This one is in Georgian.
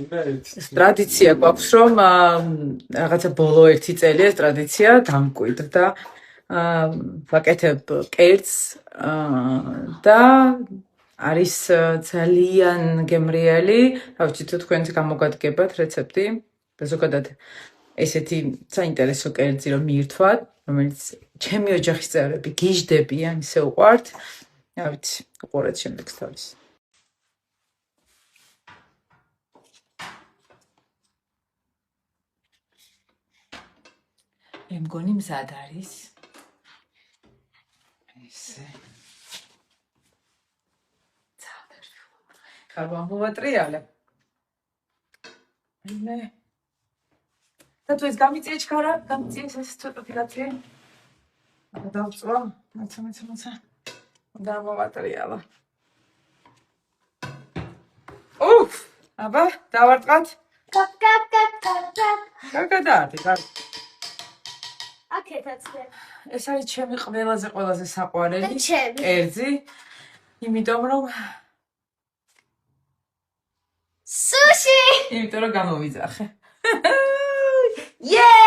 ტრადიცია გვაქვს, რომ რაღაცა ბოლო 1 წელი ეს ტრადიცია დამკვიდრდა. ვაკეთებ კერძს და არის ძალიან გემრიელი, რა ვიცი თუ თქვენც გამოგადგებათ რეცეპტი. ზოგადად ესეთი საინტერესო კერძი რომ მიირთვათ, რომელიც ჩემი ოჯახის წევრები გიждდებიან, ისე უყვართ. რა ვიცი, უყურეთ შემდეგ სტორის. მე მგონი მზად არის. ესე. ხარბან მოვატრიალე. მე და თუ ეს გამიწია ჩქარა, გამიწია ეს ცოტათი კაცი. აბა დავწვა, მაცა. და მოვატრიალა. უფ, აბა დავარტყათ. კარგადაა, კარგი. აქეთაც მე. ეს არის ჩემი ყველაზე საყვარელი კერძი, იმიტომ რომ სუში! იმიტომ რომ გამოვიძახე. Yay!